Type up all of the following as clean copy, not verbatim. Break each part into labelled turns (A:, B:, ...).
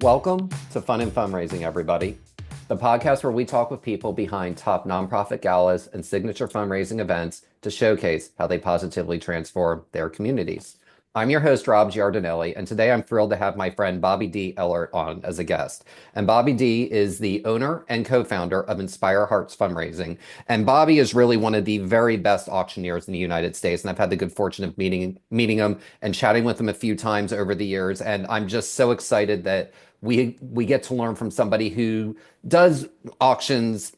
A: Welcome to Fun and Fundraising, everybody. The podcast where we talk with people behind top nonprofit galas and signature fundraising events to showcase how they positively transform their communities. I'm your host, Rob Giardinelli, and today I'm thrilled to have my friend Bobby D. Ehlert on as a guest. And Bobby D is the owner and co-founder of Inspire Hearts Fundraising. And Bobby is really one of the very best auctioneers in the United States. And I've had the good fortune of meeting him and chatting with him a few times over the years. And I'm just so excited that we get to learn from somebody who does auctions,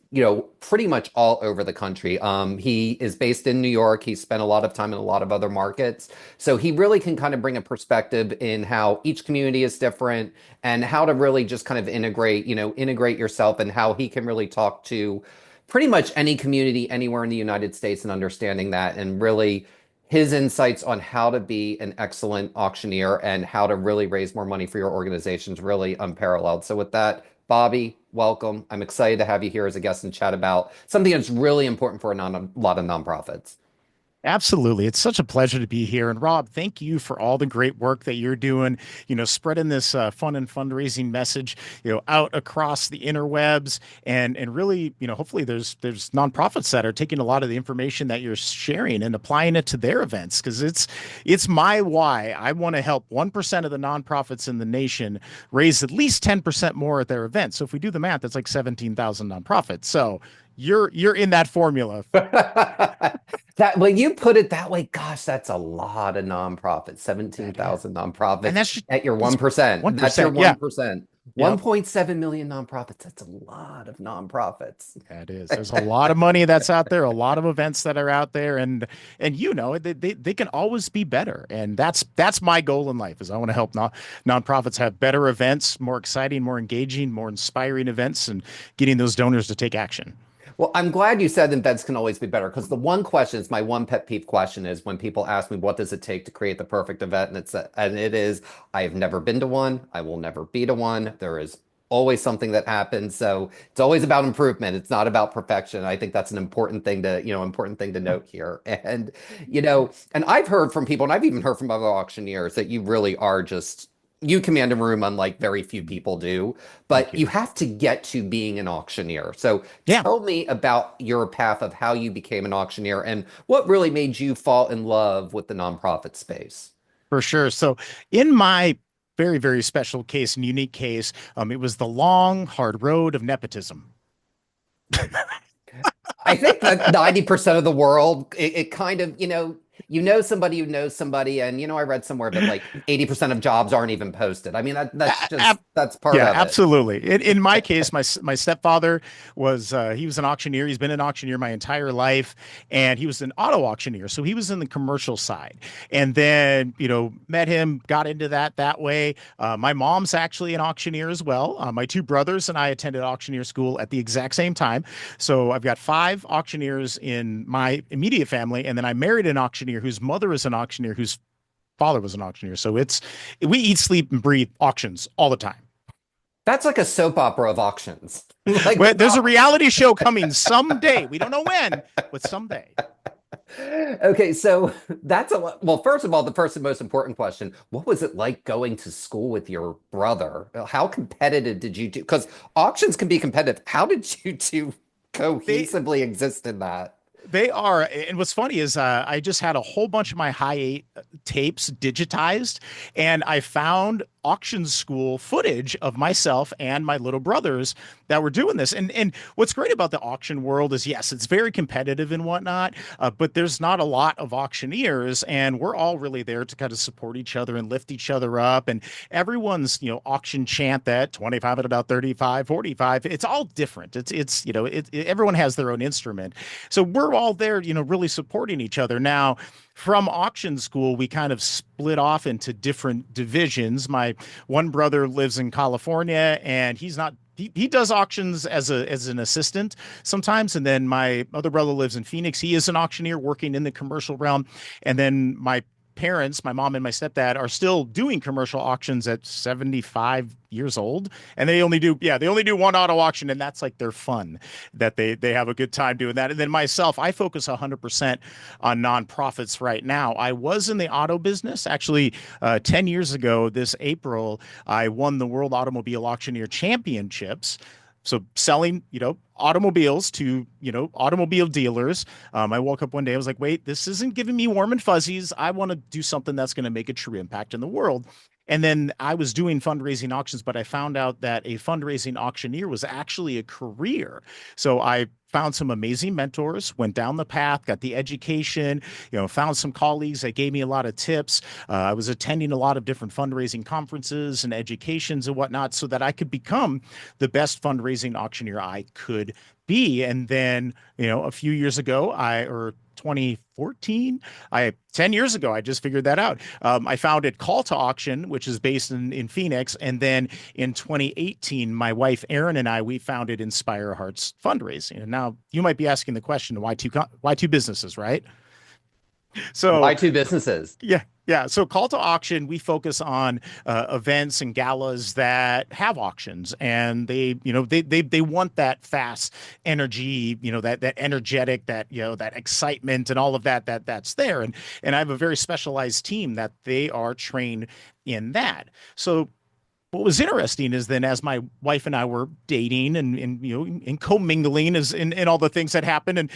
A: pretty much all over the country. He is based in New York. He's spent a lot of time in a lot of other markets. So he really can kind of bring a perspective in how each community is different and how to really just kind of integrate yourself, and how he can really talk to pretty much any community anywhere in the United States and understanding that, and really his insights on how to be an excellent auctioneer and how to really raise more money for your organization is really unparalleled. So with that, Bobby, welcome. I'm excited to have you here as a guest and chat about something that's really important for a lot of nonprofits.
B: Absolutely. It's such a pleasure to be here. And Rob, thank you for all the great work that you're doing, spreading this fun and fundraising message, out across the interwebs, and really, hopefully there's nonprofits that are taking a lot of the information that you're sharing and applying it to their events, because it's my why. I want to help 1% of the nonprofits in the nation raise at least 10% more at their events. So if we do the math, that's like 17,000 nonprofits. So you're in that formula.
A: That when you put it that way, gosh, that's a lot of nonprofits, 17,000
B: And
A: nonprofits
B: that's just
A: at your 1%. That's your
B: 1%. Yeah.
A: 1%.
B: Yep.
A: 1.7 million nonprofits. That's a lot of nonprofits.
B: That is. There's a lot of money that's out there, a lot of events that are out there, and they can always be better. And that's my goal in life, is I want to help nonprofits have better events, more exciting, more engaging, more inspiring events, and getting those donors to take action.
A: Well, I'm glad you said events can always be better, because the one question is my one pet peeve question is when people ask me what does it take to create the perfect event, and it is I have never been to one, I will never be to one. There is always something that happens, so it's always about improvement. It's not about perfection. I think that's an important thing to note here. And I've heard from people, and I've even heard from other auctioneers, that you really are just you command a room unlike very few people do,
B: Thank
A: but
B: you.
A: you have to get to being an auctioneer. So
B: Yeah.
A: tell me about your path of how you became an auctioneer and what really made you fall in love with the nonprofit space.
B: For sure. So in my very, very special case and unique case, it was the long, hard road of nepotism.
A: I think that 90% of the world, it kind of, somebody who knows somebody. And, I read somewhere that like 80% of jobs aren't even posted. I mean, that's part
B: Yeah,
A: of it.
B: absolutely. In my case, my stepfather he was an auctioneer. He's been an auctioneer my entire life, and he was an auto auctioneer. So he was in the commercial side, and then met him, got into that way. My mom's actually an auctioneer as well. My two brothers and I attended auctioneer school at the exact same time. So I've got five auctioneers in my immediate family, and then I married an auctioneer whose mother is an auctioneer, whose father was an auctioneer. So we eat, sleep, and breathe auctions all the time.
A: That's like a soap opera of auctions. Like,
B: Well, there's a reality show coming someday. We don't know when, but someday.
A: okay, so that's a lot. Well, first of all, the first and most important question, what was it like going to school with your brother? How competitive did you do? Because auctions can be competitive. How did you two
B: They
A: cohesively exist in that?
B: They are, and what's funny is I just had a whole bunch of my high eight tapes digitized, and I found auction school footage of myself and my little brothers that were doing this. And what's great about the auction world is, yes, it's very competitive and whatnot, but there's not a lot of auctioneers, and we're all really there to kind of support each other and lift each other up. And everyone's auction chant that 25 at about 35, 45. It's all different. Everyone has their own instrument. So we're all there, really supporting each other. Now, from auction school, we kind of split off into different divisions. My one brother lives in California, and he does auctions as an assistant sometimes. And then my other brother lives in Phoenix. He is an auctioneer working in the commercial realm. And then my parents, my mom and my stepdad, are still doing commercial auctions at 75 years old, and they only do one auto auction, and that's like their fun, that they have a good time doing that. And then myself, I focus 100% on nonprofits right now. I was in the auto business actually 10 years ago. This April, I won the World Automobile Auctioneer Championships. So selling, automobiles to, automobile dealers. I woke up one day, I was like, wait, this isn't giving me warm and fuzzies. I want to do something that's going to make a true impact in the world. And then I was doing fundraising auctions, but I found out that a fundraising auctioneer was actually a career. So I found some amazing mentors, went down the path, got the education, found some colleagues that gave me a lot of tips. I was attending a lot of different fundraising conferences and educations and whatnot so that I could become the best fundraising auctioneer I could be. And then, a few years ago, or 2014, 10 years ago, I just figured that out. I founded Call to Auction, which is based in Phoenix. And then in 2018, my wife, Erin, and we founded Inspire Hearts Fundraising. And now you might be asking the question, why two businesses, right?
A: Why
B: So
A: two businesses?
B: yeah, yeah. So Call to Auction, we focus on events and galas that have auctions, and they want that fast energy, that energetic, that excitement, and all of that's there. And I have a very specialized team that they are trained in that. So what was interesting is then as my wife and I were dating and commingling as in all the things that happened and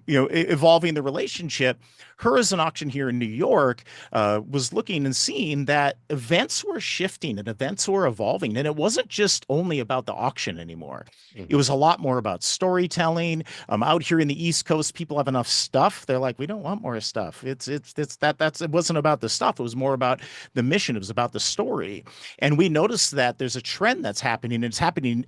B: evolving the relationship, her as an auctioneer in New York was looking and seeing that events were shifting and events were evolving, and it wasn't just only about the auction anymore. It
A: Mhm.
B: was a lot more about storytelling. Out here in the East Coast, people have enough stuff. They're like, we don't want more stuff. It wasn't about the stuff. It was more about the mission. It was about the story. And we noticed that there's a trend that's happening, and it's happening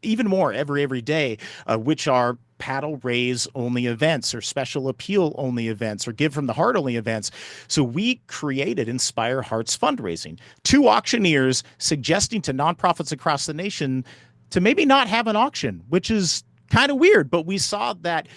B: even more every day, which are paddle raise only events or special appeal only events or give from the heart only events. So we created Inspire Hearts Fundraising, two auctioneers suggesting to nonprofits across the nation to maybe not have an auction, which is kind of weird, but we saw that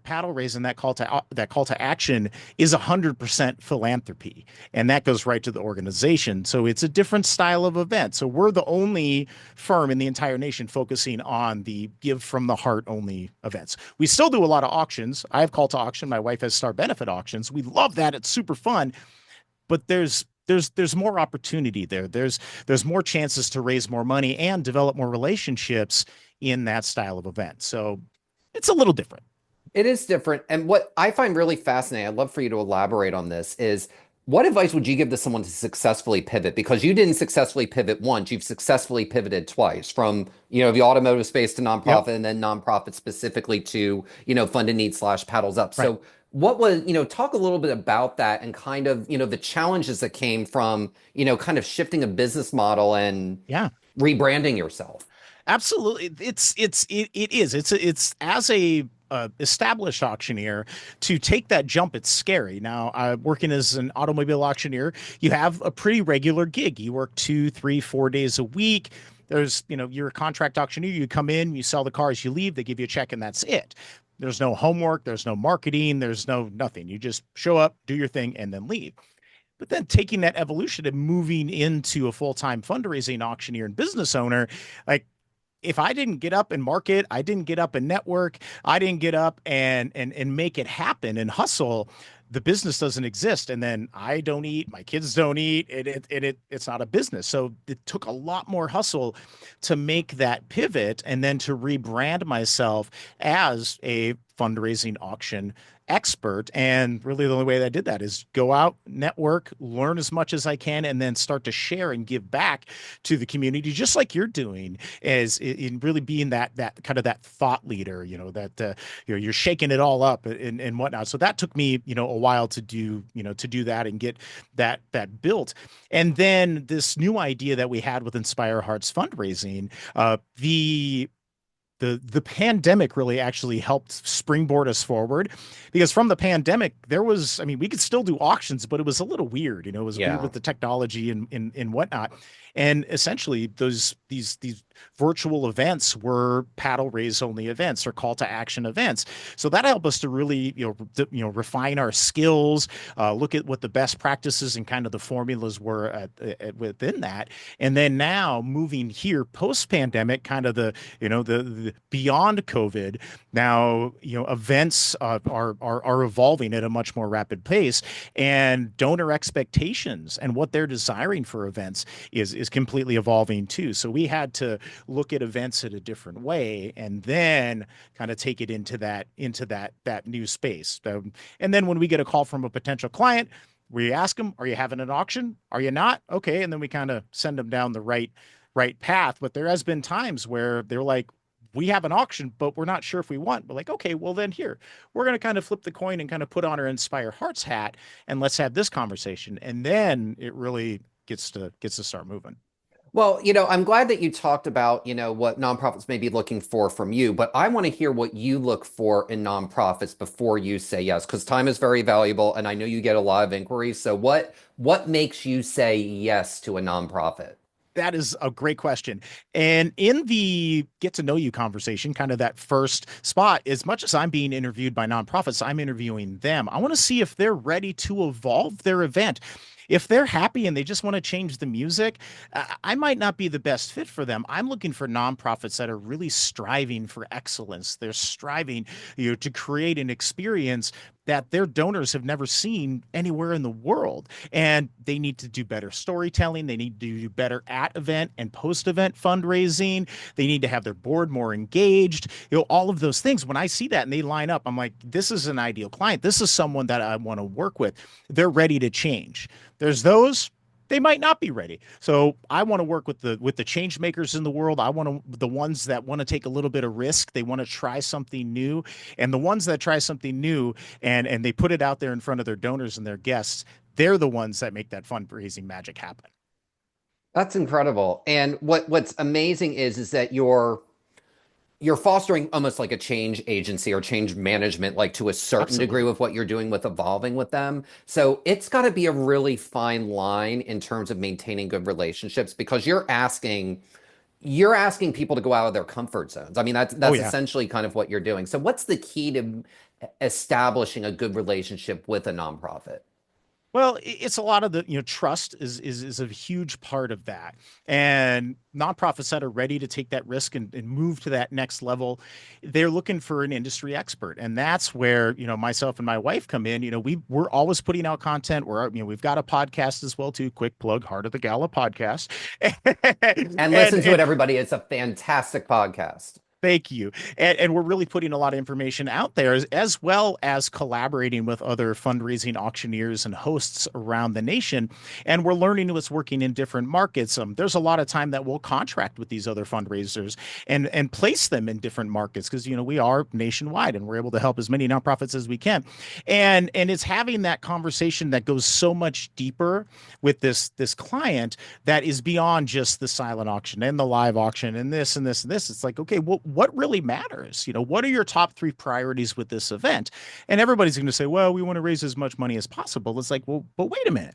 B: paddle raise and that call to action is 100% philanthropy, and that goes right to the organization. So it's a different style of event. So we're the only firm in the entire nation focusing on the give from the heart only events. We still do a lot of auctions. I have Call to Auction. My wife has Star Benefit Auctions. We love that. It's super fun, but there's more opportunity there. There's more chances to raise more money and develop more relationships in that style of event. So it's a little different.
A: It is different. And what I find really fascinating, I'd love for you to elaborate on this, is what advice would you give to someone to successfully pivot? Because you didn't successfully pivot once, you've successfully pivoted twice from, the automotive space to
B: Yep.
A: nonprofit and then nonprofit specifically to, funded need slash paddles up.
B: Right.
A: So what was, talk a little bit about that and kind of, the challenges that came from, kind of shifting a business model and
B: Yeah.
A: rebranding yourself.
B: Absolutely. It's as a established auctioneer to take that jump. It's scary. Now, working as an automobile auctioneer, you have a pretty regular gig. You work 2, 3, 4 days a week. You're a contract auctioneer. You come in, you sell the cars, you leave, they give you a check, and that's it. There's no homework, there's no marketing, there's no nothing. You just show up, do your thing, and then leave. But then taking that evolution and moving into a full-time fundraising auctioneer and business owner, like if I didn't get up and market, I didn't get up and network, I didn't get up and make it happen and hustle, the business doesn't exist. And then I don't eat, my kids don't eat, it's not a business. So it took a lot more hustle to make that pivot and then to rebrand myself as a fundraising auction expert. And really the only way that I did that is go out, network, learn as much as I can, and then start to share and give back to the community, just like you're doing, as in really being that kind of that thought leader, that you're shaking it all up and whatnot. So that took me, a while to do, to do that and get that built. And then this new idea that we had with Inspire Hearts Fundraising, the the pandemic really actually helped springboard us forward, because from the pandemic there was, I mean, we could still do auctions, but it was a little weird, it was weird
A: Yeah.
B: with the technology and whatnot. And essentially these virtual events were paddle raise only events or call to action events. So that helped us to really, refine our skills, look at what the best practices and kind of the formulas were within that. And then now moving here post pandemic, kind of the beyond COVID. Now, events are evolving at a much more rapid pace, and donor expectations and what they're desiring for events is completely evolving too. So we had to look at events in a different way, and then kind of take it into that new space. And then when we get a call from a potential client, we ask them, "Are you having an auction? Are you not? Okay," and then we kind of send them down the right path. But there has been times where they're like, "We have an auction, but we're not sure if we want." We're like, "Okay, well then here, we're going to kind of flip the coin and kind of put on our Inspire Hearts hat, and let's have this conversation." And then it really gets to start moving.
A: Well, I'm glad that you talked about, what nonprofits may be looking for from you, but I want to hear what you look for in nonprofits before you say yes, because time is very valuable, and I know you get a lot of inquiries. So what makes you say yes to a nonprofit?
B: That is a great question. And in the get to know you conversation, kind of that first spot, as much as I'm being interviewed by nonprofits, I'm interviewing them. I want to see if they're ready to evolve their event. If they're happy and they just want to change the music, I might not be the best fit for them. I'm looking for nonprofits that are really striving for excellence. They're striving, to create an experience that their donors have never seen anywhere in the world. And they need to do better storytelling. They need to do better at event and post event fundraising. They need to have their board more engaged, all of those things. When I see that and they line up, I'm like, this is an ideal client. This is someone that I want to work with. They're ready to change. There's those, they might not be ready. So I want to work with the change makers in the world. I want to, the ones that want to take a little bit of risk. They want to try something new. And the ones that try something new and they put it out there in front of their donors and their guests, they're the ones that make that fundraising magic happen.
A: That's incredible. And what's amazing is that you're fostering almost like a change agency or change management, like to a certain degree
B: Absolutely.
A: with what you're doing with evolving with them. So it's got to be a really fine line in terms of maintaining good relationships because you're asking people to go out of their comfort zones. I mean, that's
B: Oh
A: that's
B: yeah.
A: essentially kind of what you're doing. So what's the key to establishing a good relationship with a nonprofit?
B: Well, it's a lot of the, trust is a huge part of that. And nonprofits that are ready to take that risk and move to that next level, they're looking for an industry expert. And that's where, myself and my wife come in. We're always putting out content. We've got a podcast as well too. Quick plug, Heart of the Gala podcast.
A: And
B: and,
A: listen to
B: and
A: it, everybody. It's a fantastic podcast.
B: Thank you. And we're really putting a lot of information out there as well as collaborating with other fundraising auctioneers and hosts around the nation. And we're learning what's working in different markets. There's a lot of time that we'll contract with these other fundraisers and place them in different markets because, we are nationwide and we're able to help as many nonprofits as we can. And it's having that conversation that goes so much deeper with this client that is beyond just the silent auction and the live auction and this and this and this. It's like, okay, well, what really matters? What are your top three priorities with this event? And everybody's going to say, well, we want to raise as much money as possible. It's like, well, but wait a minute.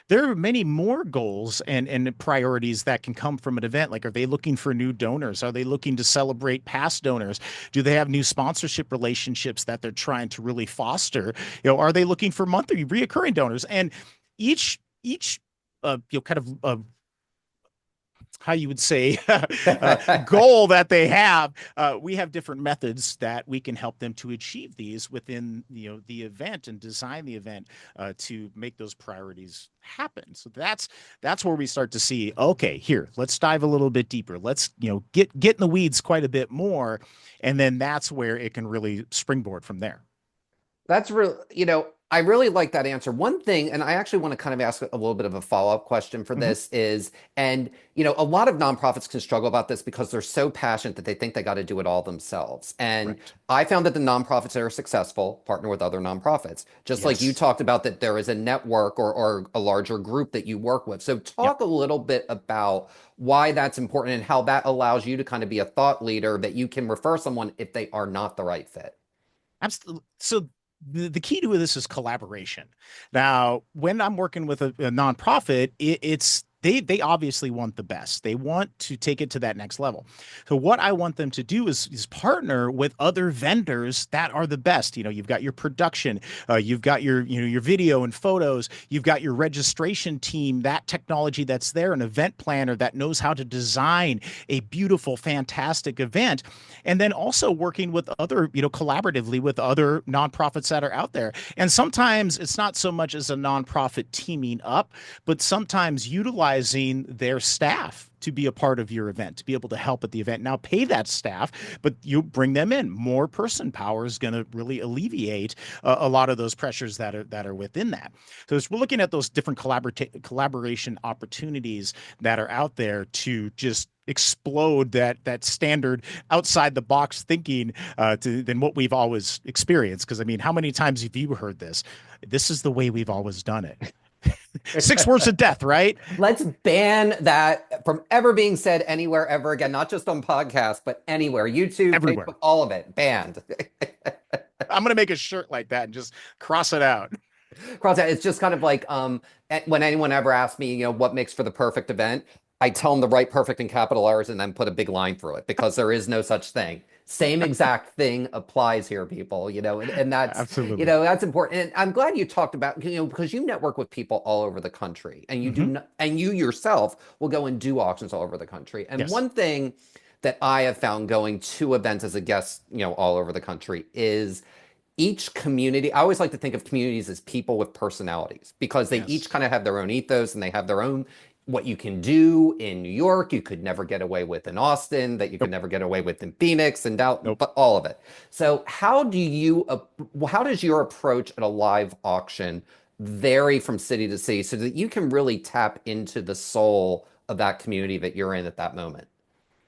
B: There are many more goals and priorities that can come from an event. Like, are they looking for new donors? Are they looking to celebrate past donors? Do they have new sponsorship relationships that they're trying to really foster? Are they looking for monthly reoccurring donors? And each kind of how you would say goal that they have, we have different methods that we can help them to achieve these within the event and design the event to make those priorities happen. So that's where we start to see, okay, here, let's dive a little bit deeper. Let's get in the weeds quite a bit more, and then that's where it can really springboard from there.
A: That's real, I really like that answer. One thing, and I actually want to kind of ask a little bit of a follow-up question for
B: Hmm.
A: this is, and a lot of nonprofits can struggle about this because they're so passionate that they think they got to do it all themselves. And
B: Right.
A: I found that the nonprofits that are successful partner with other nonprofits, just like you
B: Yes.
A: talked about that there is a network or a larger group that you work with. So
B: Yep.
A: talk a little bit about why that's important and how that allows you to kind of be a thought leader that you can refer someone if they are not the right fit.
B: Absolutely. So the key to this is collaboration. Now, when I'm working with a nonprofit, it's they obviously want the best. They want to take it to that next level. So what I want them to do is partner with other vendors that are the best. You've got your production, you've got your video and photos, you've got your registration team, that technology that's there, an event planner that knows how to design a beautiful, fantastic event, and then also working with other, collaboratively with other nonprofits that are out there. And sometimes it's not so much as a nonprofit teaming up, but sometimes utilizing their staff to be a part of your event, to be able to help at the event. Now pay that staff, but you bring them in. More person power is going to really alleviate a lot of those pressures that are within that. So as we're looking at those different collaboration opportunities that are out there to just explode that standard outside the box thinking than what we've always experienced. Because I mean, how many times have you heard this? This is the way we've always done it. Six words of death, right?
A: Let's ban that from ever being said anywhere ever again, not just on podcasts, but anywhere. YouTube,
B: Everywhere.
A: Facebook, all of it banned.
B: I'm gonna make a shirt like that and just cross it out.
A: Cross out. It's just kind of like when anyone ever asks me, what makes for the perfect event, I tell them to write perfect in capital letters and then put a big line through it because there is no such thing. Same exact thing applies here, people, and
B: Absolutely.
A: that's important. And I'm glad you talked about, because you network with people all over the country and you do
B: Hmm.
A: not, and you yourself will go and do auctions all over the country. And
B: Yes.
A: one thing that I have found going to events as a guest, all over the country is each community. I always like to think of communities as people with personalities because they each
B: Yes.
A: kind of have their own ethos and they have their own what you can do in New York, you could never get away with in Austin, that you could
B: Nope.
A: never get away with in Phoenix and Dalton,
B: Nope.
A: but all of it. So how does your approach at a live auction vary from city to city so that you can really tap into the soul of that community that you're in at that moment?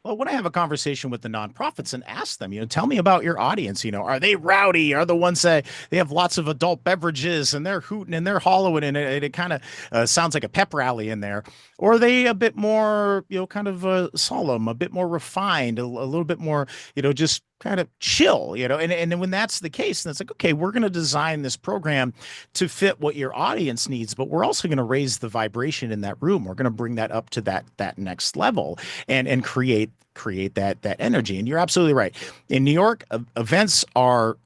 B: Well, when I have a conversation with the nonprofits and ask them, tell me about your audience. Are they rowdy? Are the ones that they have lots of adult beverages and they're hooting and they're hollowing and it kind of sounds like a pep rally in there? Or are they a bit more, kind of solemn, a bit more refined, a little bit more, just kind of chill, and then when that's the case, then it's like, okay, we're going to design this program to fit what your audience needs, but we're also going to raise the vibration in that room. We're going to bring that up to that next level and create that energy. And you're absolutely right. In New York, events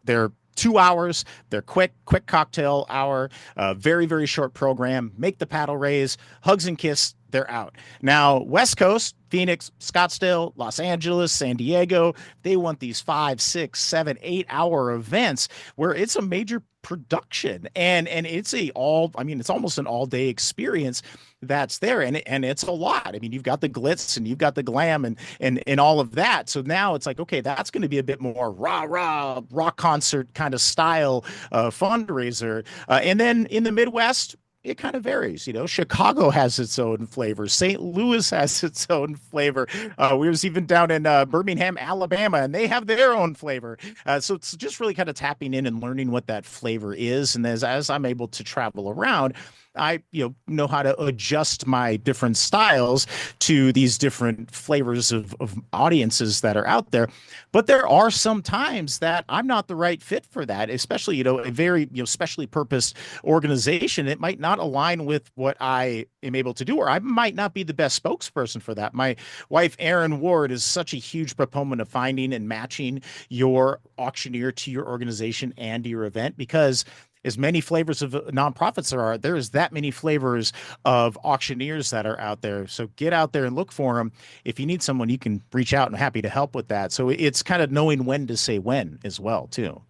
B: they're 2 hours. They're quick cocktail hour, very, very short program. Make the paddle raise, hugs and kiss. They're out. Now, West Coast, Phoenix, Scottsdale, Los Angeles, San Diego, they want these 5, 6, 7, 8 hour events where it's a major production and it's it's almost an all day experience that's there, and it's a lot. I mean, you've got the glitz and you've got the glam and all of that. So now it's like, okay, that's going to be a bit more rah rock concert kind of style fundraiser. And then in the Midwest, it kind of varies. Chicago has its own flavor. St. Louis has its own flavor. We was even down in Birmingham, Alabama, and they have their own flavor. So it's just really kind of tapping in and learning what that flavor is. And as I'm able to travel around, I know how to adjust my different styles to these different flavors of audiences that are out there. But there are some times that I'm not the right fit for that, especially a very specially purposed organization. It might not align with what I am able to do, or I might not be the best spokesperson for that. My wife, Erin Ward, is such a huge proponent of finding and matching your auctioneer to your organization and to your event, because as many flavors of nonprofits there is that many flavors of auctioneers that are out there. So get out there and look for them. If you need someone, you can reach out and happy to help with that. So it's kind of knowing when to say when as well, too.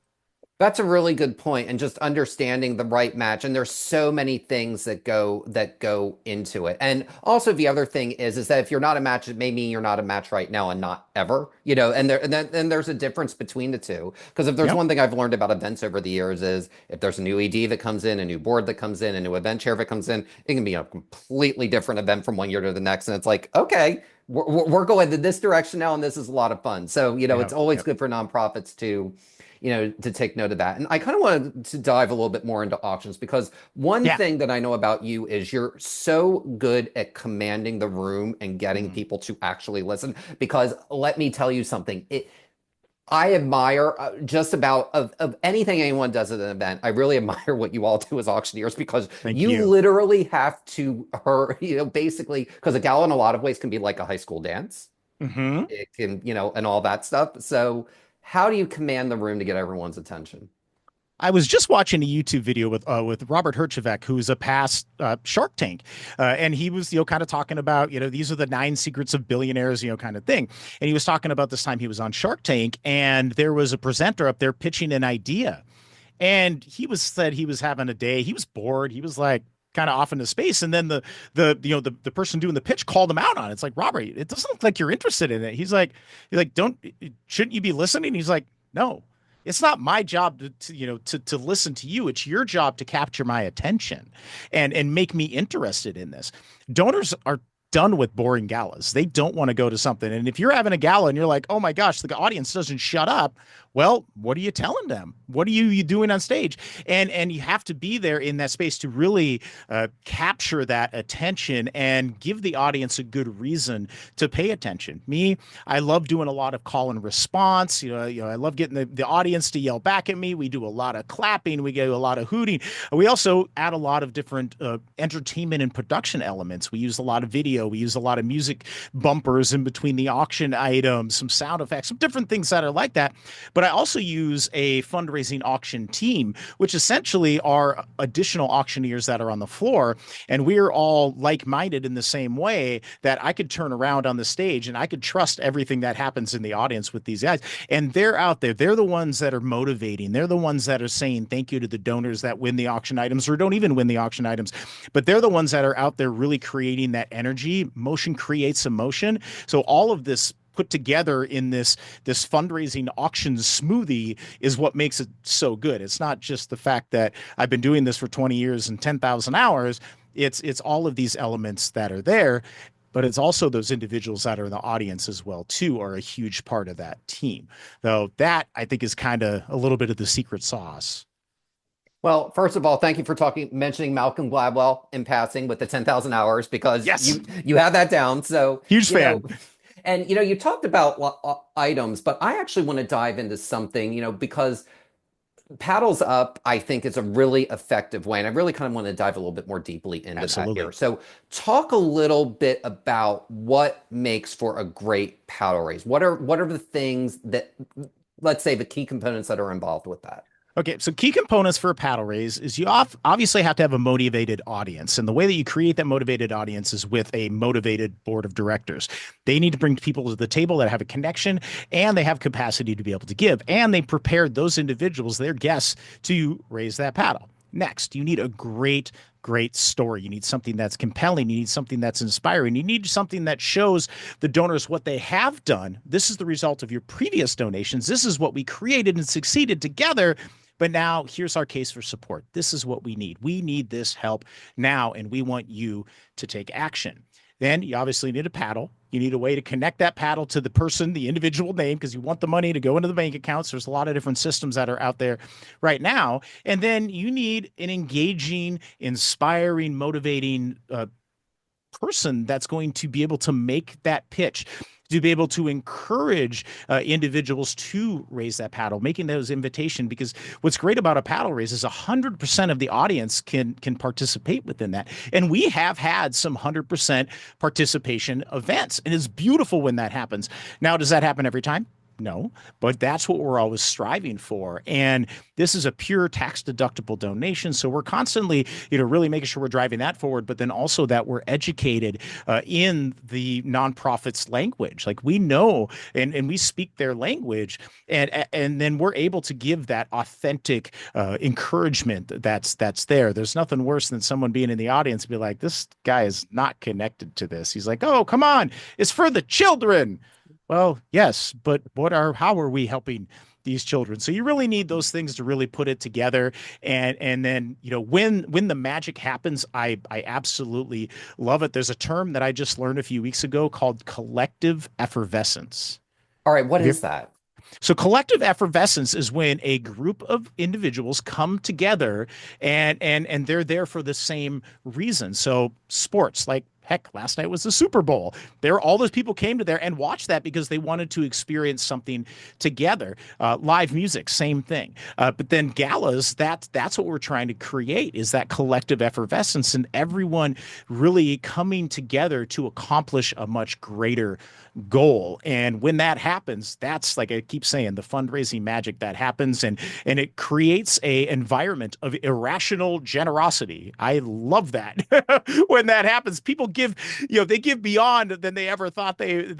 A: That's a really good point, and just understanding the right match. And there's so many things that go into it. And also the other thing is that if you're not a match, it may mean you're not a match right now and not ever. And there's a difference between the two. Because if there's
B: Yep.
A: one thing I've learned about events over the years is if there's a new ED that comes in, a new board that comes in, a new event chair that comes in, it can be a completely different event from one year to the next. And it's like, okay, we're going in this direction now, and this is a lot of fun. So, it's
B: Yep.
A: always
B: Yep.
A: good for nonprofits to take note of that. And I kind of wanted to dive a little bit more into auctions because one
B: Yeah.
A: thing that I know about you is you're so good at commanding the room and getting
B: Mhm.
A: people to actually listen. Because let me tell you something, I admire just about of anything anyone does at an event. I really admire what you all do as auctioneers because
B: Thank
A: you
B: you.
A: literally have to basically because a gala in a lot of ways can be like a high school dance.
B: Hmm.
A: It can, and all that stuff. So how do you command the room to get everyone's attention?
B: I was just watching a YouTube video with Robert Herjavec, who's a past Shark Tank, and he was kind of talking about these are the 9 secrets of billionaires, kind of thing. And he was talking about this time he was on Shark Tank, and there was a presenter up there pitching an idea, and he was said he was having a day, he was bored, he was like kind of off into space, and then the person doing the pitch called him out on it. It's like, Robert, it doesn't look like you're interested in it. He's like, don't shouldn't you be listening? He's like, no, it's not my job to listen to you. It's your job to capture my attention and make me interested in this. Donors are done with boring galas. They don't want to go to something. And if you're having a gala and you're like, oh my gosh, the audience doesn't shut up, well, what are you telling them? What are you doing on stage? And you have to be there in that space to really capture that attention and give the audience a good reason to pay attention. Me, I love doing a lot of call and response. I love getting the audience to yell back at me. We do a lot of clapping. We do a lot of hooting. We also add a lot of different entertainment and production elements. We use a lot of video. We use a lot of music bumpers in between the auction items, some sound effects, some different things that are like that. But I also use a fundraising auction team, which essentially are additional auctioneers that are on the floor. And we're all like minded in the same way that I could turn around on the stage and I could trust everything that happens in the audience with these guys. And they're out there. They're the ones that are motivating. They're the ones that are saying thank you to the donors that win the auction items or don't even win the auction items. But they're the ones that are out there really creating that energy. Motion creates emotion. So all of this put together in this fundraising auction smoothie is what makes it so good. It's not just the fact that I've been doing this for 20 years and 10,000 hours. It's all of these elements that are there, but it's also those individuals that are in the audience as well too are a huge part of that team. Though that I think is kind of a little bit of the secret sauce.
A: Well, first of all, thank you for mentioning Malcolm Gladwell in passing with the 10,000 hours because
B: Yes,
A: you have that down. So,
B: huge
A: you know,
B: fan.
A: and you talked about items, but I actually want to dive into something, because paddles up, I think, is a really effective way. And I really kind of want to dive a little bit more deeply into that here.
B: Absolutely.
A: So, talk a little bit about what makes for a great paddle raise. What are the things that, let's say, the key components that are involved with that?
B: Okay, so key components for a paddle raise is you obviously have to have a motivated audience. And the way that you create that motivated audience is with a motivated board of directors. They need to bring people to the table that have a connection and they have capacity to be able to give. And they prepared those individuals, their guests, to raise that paddle. Next, you need a great story. You need something that's compelling. You need something that's inspiring. You need something that shows the donors what they have done. This is the result of your previous donations. This is what we created and succeeded together. But now here's our case for support. This is what we need. We need this help now, and we want you to take action. Then you obviously need a paddle. You need a way to connect that paddle to the person, the individual name, because you want the money to go into the bank accounts. There's a lot of different systems that are out there right now. And then you need an engaging, inspiring, motivating person that's going to be able to make that pitch, to be able to encourage individuals to raise that paddle, making those invitation. Because what's great about a paddle raise is 100% of the audience can participate within that. And we have had some 100% participation events, and it's beautiful when that happens. Now, does that happen every time? No, but that's what we're always striving for. And this is a pure tax deductible donation. So we're constantly, really making sure we're driving that forward, but then also that we're educated in the nonprofits language. Like we know and we speak their language, and then we're able to give that authentic encouragement that's there. There's nothing worse than someone being in the audience and be like, this guy is not connected to this. He's like, oh, come on, it's for the children. Well, yes, but how are we helping these children? So you really need those things to really put it together. And then, when the magic happens, I absolutely love it. There's a term that I just learned a few weeks ago called collective effervescence.
A: All right, what
B: Have you
A: is that?
B: So collective effervescence is when a group of individuals come together and they're there for the same reason. So sports, like heck, last night was the Super Bowl. All those people came to there and watched that because they wanted to experience something together. Live music, same thing. But then galas, that's what we're trying to create, is that collective effervescence and everyone really coming together to accomplish a much greater goal. And when that happens, that's, like I keep saying, the fundraising magic that happens, and it creates a environment of irrational generosity. I love that. When that happens, people give, they give beyond than they ever thought they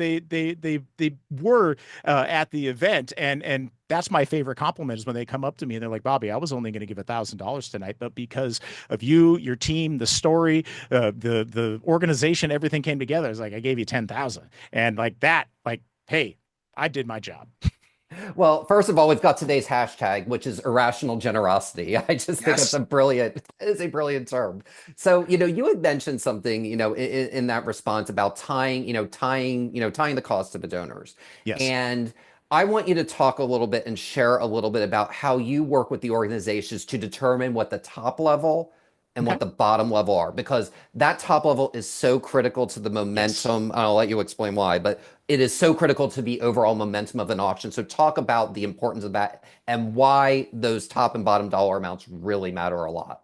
B: were at the event. And that's my favorite compliment, is when they come up to me and they're like, Bobby, I was only going to give $1,000 tonight, but because of you, your team, the story, the organization, everything came together. It's like, I gave you 10,000. And like that, like, hey, I did my job.
A: Well, first of all, we've got today's hashtag, which is irrational generosity. I just think it's
B: Yes.
A: a brilliant term. So, you had mentioned something, in that response about tying the cost to the donors.
B: Yes.
A: And I want you to talk a little bit and share a little bit about how you work with the organizations to determine what the top level and
B: Okay.
A: what the bottom level are, because that top level is so critical to the
B: Yes.
A: momentum. I'll let you explain why, but it is so critical to the overall momentum of an auction. So talk about the importance of that and why those top and bottom dollar amounts really matter a lot.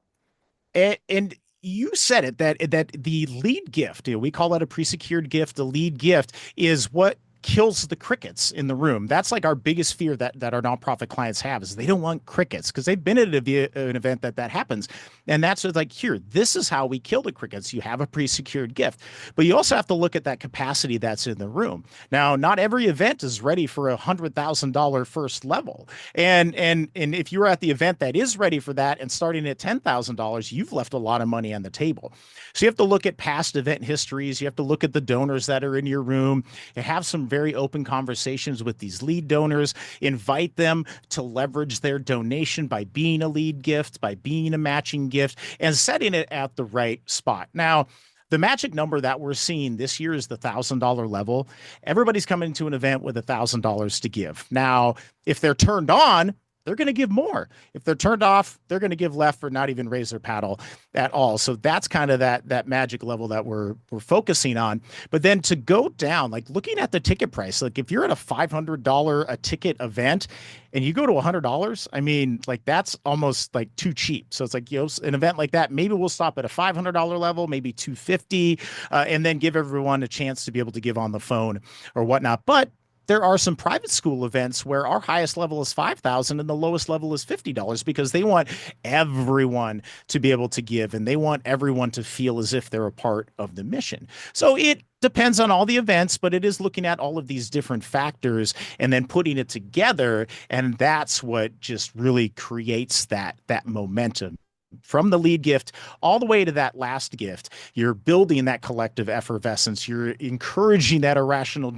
B: And you said it, that the lead gift, we call that a pre-secured gift. The lead gift is what kills the crickets in the room. That's like our biggest fear that our nonprofit clients have, is they don't want crickets, because they've been at an event that happens. And that's like, here, this is how we kill the crickets. You have a pre-secured gift, but you also have to look at that capacity that's in the room. Now, not every event is ready for $100,000 first level. And if you're at the event that is ready for that and starting at $10,000, you've left a lot of money on the table. So you have to look at past event histories. You have to look at the donors that are in your room. You have some very open conversations with these lead donors, invite them to leverage their donation by being a lead gift, by being a matching gift, and setting it at the right spot. Now, the magic number that we're seeing this year is the $1,000 level. Everybody's coming to an event with $1,000 to give. Now, if they're turned on, they're going to give more. If they're turned off, they're going to give left or not even raise their paddle at all. So that's kind of that magic level that we're focusing on. But then to go down, like looking at the ticket price, like if you're at a $500 a ticket event and you go to $100, I mean, like that's almost like too cheap. So it's like, an event like that, maybe we'll stop at a $500 level, maybe 250, and then give everyone a chance to be able to give on the phone or whatnot. But there are some private school events where our highest level is 5,000 and the lowest level is $50, because they want everyone to be able to give, and they want everyone to feel as if they're a part of the mission. So it depends on all the events, but it is looking at all of these different factors and then putting it together, and that's what just really creates that momentum. From the lead gift all the way to that last gift, you're building that collective effervescence. You're encouraging that irrational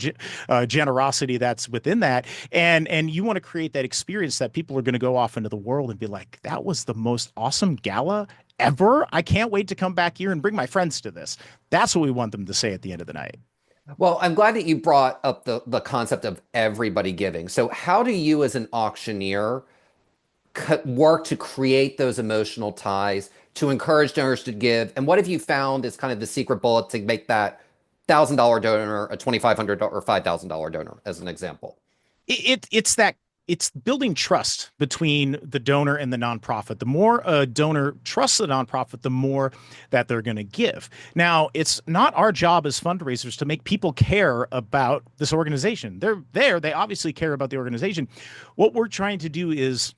B: generosity that's within that, and you want to create that experience that people are going to go off into the world and be like, "That was the most awesome gala ever! I can't wait to come back here and bring my friends to this." That's what we want them to say at the end of the night.
A: Well, I'm glad that you brought up the concept of everybody giving. So how do you as an auctioneer work to create those emotional ties, to encourage donors to give? And what have you found is kind of the secret bullet to make that $1,000 donor a $2,500 or $5,000 donor, as an example?
B: It's that it's building trust between the donor and the nonprofit. The more a donor trusts the nonprofit, the more that they're going to give. Now, it's not our job as fundraisers to make people care about this organization. They're there, they obviously care about the organization. What we're trying to do is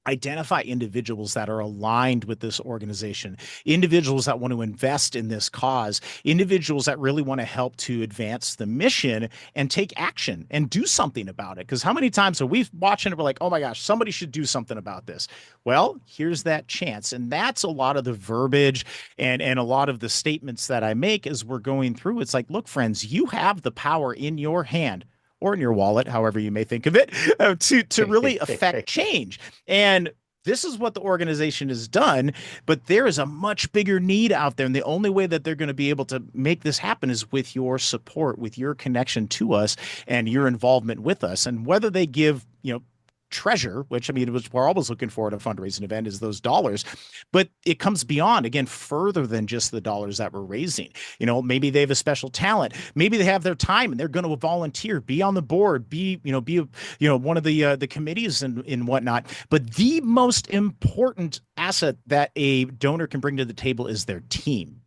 B: identify individuals that are aligned with this organization, individuals that want to invest in this cause, individuals that really want to help to advance the mission and take action and do something about it. Because how many times are we watching it, we're like, oh my gosh, somebody should do something about this. Well, here's that chance. And that's a lot of the verbiage and a lot of the statements that I make as we're going through. It's like, look, friends, you have the power in your hand or in your wallet, however you may think of it, to really affect change. And this is what the organization has done, but there is a much bigger need out there. And the only way that they're going to be able to make this happen is with your support, with your connection to us and your involvement with us. And whether they give, treasure, which I mean, we're always looking for at a fundraising event is those dollars, but it comes beyond, again, further than just the dollars that we're raising. Maybe they have a special talent, maybe they have their time and they're going to volunteer, be on the board, be one of the committees and whatnot. But the most important asset that a donor can bring to the table is their team.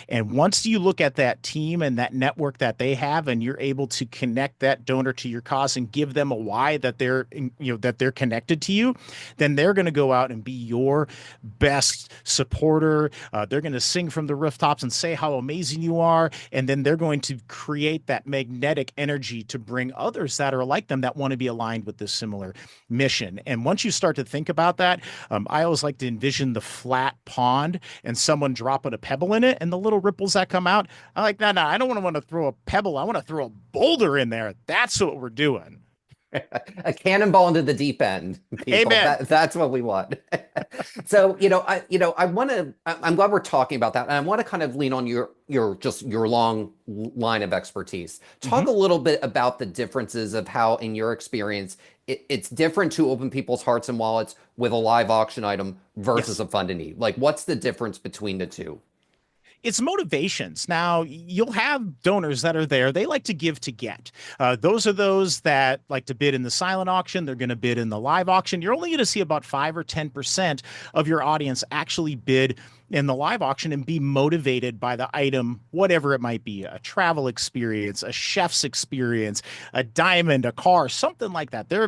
B: And once you look at that team and that network that they have, and you're able to connect that donor to your cause and give them a why that they're connected to you, then they're going to go out and be your best supporter. They're going to sing from the rooftops and say how amazing you are. And then they're going to create that magnetic energy to bring others that are like them that want to be aligned with this similar mission. And once you start to think about that, I always like to envision the flat pond and someone dropping a pebble in it and the little ripples that come out. I'm like, no, I don't want to throw a pebble. I want to throw a boulder in there. That's what we're doing.
A: A cannonball into the deep end, people.
B: Amen.
A: That's what we want. So, I'm glad we're talking about that. And I want to kind of lean on your long line of expertise. Talk a little bit about the differences of how, in your experience, it's different to open people's hearts and wallets with a live auction item versus
B: Yes.
A: a fund in need. Like, what's the difference between the two?
B: It's motivations. Now, you'll have donors that are there. They like to give to get. Those are those that like to bid in the silent auction. They're going to bid in the live auction. You're only going to see about 5 or 10% of your audience actually bid in the live auction and be motivated by the item, whatever it might be, a travel experience, a chef's experience, a diamond, a car, something like that. They're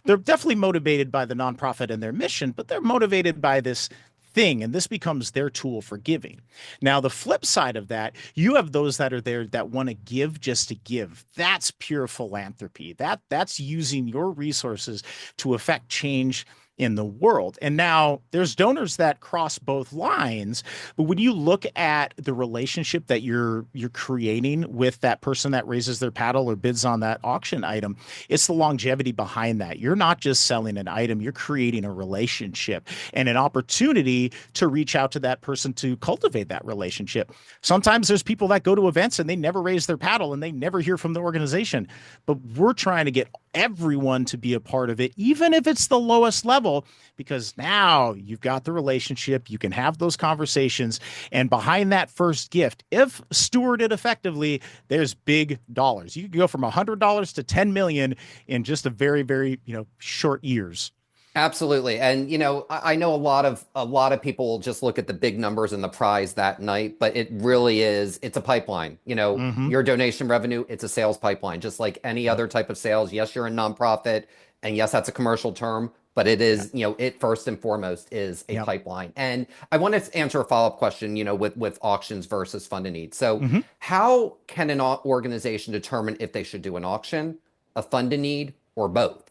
B: definitely motivated by the nonprofit and their mission, but they're motivated by this thing, and this becomes their tool for giving. Now, the flip side of that, you have those that are there that want to give just to give. That's pure philanthropy. That's using your resources to affect change in the world. And now there's donors that cross both lines, but when you look at the relationship that you're creating with that person that raises their paddle or bids on that auction item, it's the longevity behind that. You're not just selling an item, you're creating a relationship and an opportunity to reach out to that person to cultivate that relationship. Sometimes there's people that go to events and they never raise their paddle and they never hear from the organization, but we're trying to get everyone to be a part of it, even if it's the lowest level, because now you've got the relationship, you can have those conversations, and behind that first gift, if stewarded effectively, there's big dollars. You can go from $100 to 10 million in just a very, very, short years.
A: Absolutely. And I know a lot of people just look at the big numbers and the prize that night, but it really is, it's a pipeline.
B: Mm-hmm.
A: Your donation revenue, it's a sales pipeline, just like any
B: Yep.
A: other type of sales. Yes, you're a nonprofit, and yes, that's a commercial term, but it
B: Yep.
A: is, it first and foremost is a
B: Yep.
A: pipeline. And I wanted to answer a follow-up question, with auctions versus fund and need. So
B: Mm-hmm.
A: how can an organization determine if they should do an auction, a fund and need, or both?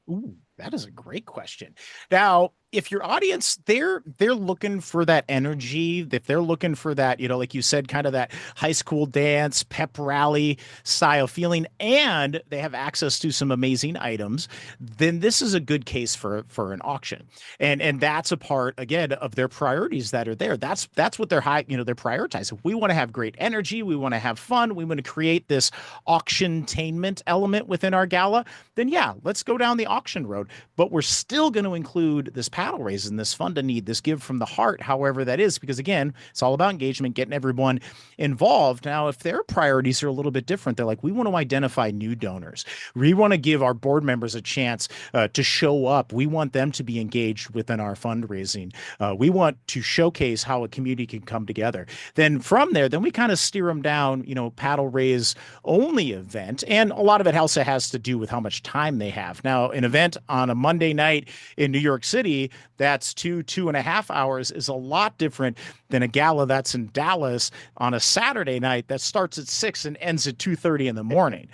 B: Ooh, that is a great question. Now, if your audience, they're looking for that energy, if they're looking for that, like you said, kind of that high school dance, pep rally style feeling, and they have access to some amazing items, then this is a good case for an auction. And that's a part again of their priorities that are there. That's what they're they're prioritizing. If we want to have great energy, we want to have fun, we want to create this auction-tainment element within our gala, then yeah, let's go down the auction road. But we're still going to include this paddle raising, this fund a need, this give from the heart, however that is, because again, it's all about engagement, getting everyone involved. Now, if their priorities are a little bit different, they're like, we want to identify new donors. We want to give our board members a chance to show up. We want them to be engaged within our fundraising. We want to showcase how a community can come together. Then from there, then we kind of steer them down, paddle raise only event. And a lot of it also has to do with how much time they have. Now, an event on a Monday night in New York City, that's 2.5 hours is a lot different than a gala that's in Dallas on a Saturday night that starts at 6 and ends at 2:30 in the morning.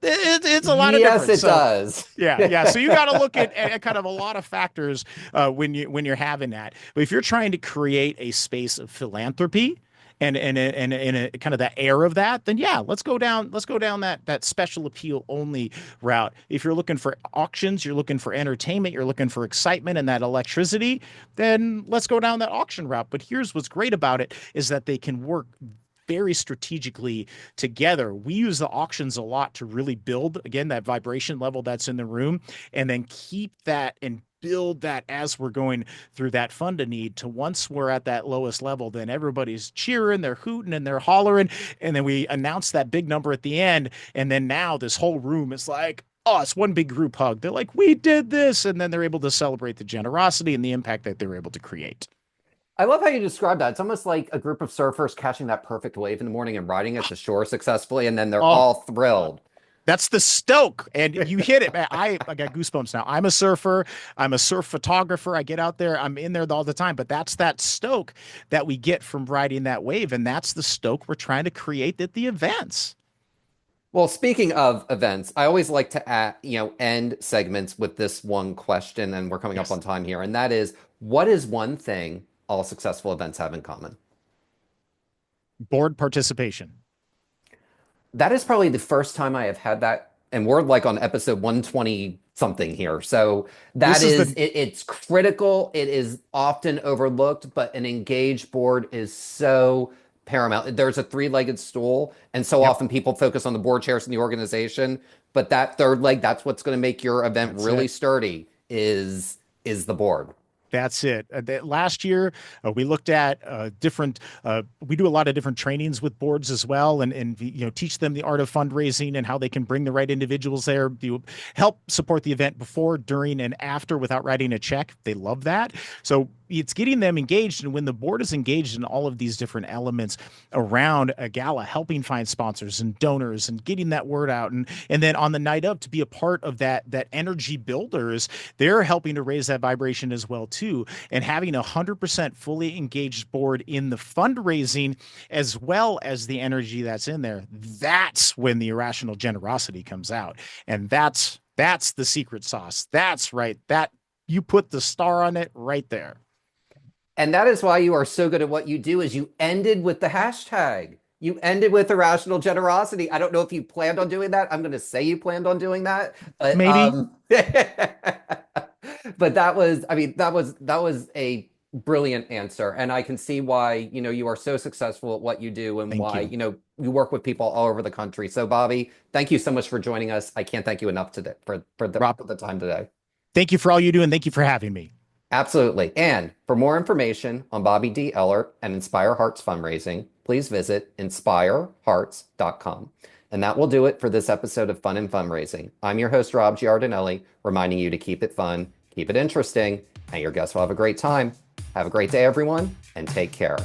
B: It's a lot of
A: Yes,
B: difference.
A: it does.
B: Yeah. So you got to look at kind of a lot of factors when you're having that. But if you're trying to create a space of philanthropy and a kind of the air of that, then yeah, let's go down that special appeal only route. If you're looking for auctions, you're looking for entertainment, you're looking for excitement and that electricity, then let's go down that auction route. But here's what's great about it is that they can work very strategically together. We use the auctions a lot to really build, again, that vibration level that's in the room, and then keep that and build that as we're going through that fund a need to once we're at that lowest level, then everybody's cheering, they're hooting and they're hollering. And then we announce that big number at the end. And then now this whole room is like, oh, it's one big group hug. They're like, we did this. And then they're able to celebrate the generosity and the impact that they're able to create.
A: I love how you describe that. It's almost like a group of surfers catching that perfect wave in the morning and riding it to shore successfully, and then they're
B: Oh,
A: all thrilled.
B: that's the stoke. And you hit it, man. I got goosebumps now. I'm a surfer. I'm a surf photographer. I get out there. I'm in there all the time. But that's that stoke that we get from riding that wave. And that's the stoke we're trying to create at the events.
A: Well, speaking of events, I always like to end segments with this one question, and we're coming up
B: Yes.
A: on time here, and that is, what is one thing all successful events have in common?
B: Board participation.
A: That is probably the first time I have had that, and we're like on episode 120 something here. So that
B: This is
A: is
B: the,
A: it's critical. It is often overlooked, but an engaged board is so paramount. There's a three-legged stool, and so
B: yep,
A: often people focus on the board chairs in the organization, but that third leg, that's what's going to make your event
B: that's
A: really
B: it.
A: sturdy is the board.
B: That's it. Last year, we looked at different. We do a lot of different trainings with boards as well, and teach them the art of fundraising and how they can bring the right individuals there. You help support the event before, during, and after without writing a check. They love that. So it's getting them engaged, and when the board is engaged in all of these different elements around a gala, helping find sponsors and donors and getting that word out, and then on the night up to be a part of that energy builders, they're helping to raise that vibration as well too, and having 100% fully engaged board in the fundraising as well as the energy that's in there. That's when the irrational generosity comes out, and that's the secret sauce. That's right. That you put the star on it right there.
A: And that is why you are so good at what you do, is you ended with the hashtag. You ended with irrational generosity. I don't know if you planned on doing that. I'm going to say you planned on doing that. But
B: Maybe.
A: but that was a brilliant answer. And I can see why, you are so successful at what you do, and
B: Thank
A: why,
B: you.
A: you work with people all over the country. So Bobby, thank you so much for joining us. I can't thank you enough today
B: Rob,
A: for the time today.
B: thank you for all you do, and thank you for having me.
A: Absolutely. And for more information on Bobby D. Ehlert and Inspire Hearts fundraising, please visit inspirehearts.com. And that will do it for this episode of Fun and Fundraising. I'm your host, Rob Giardinelli, reminding you to keep it fun, keep it interesting, and your guests will have a great time. Have a great day, everyone, and take care.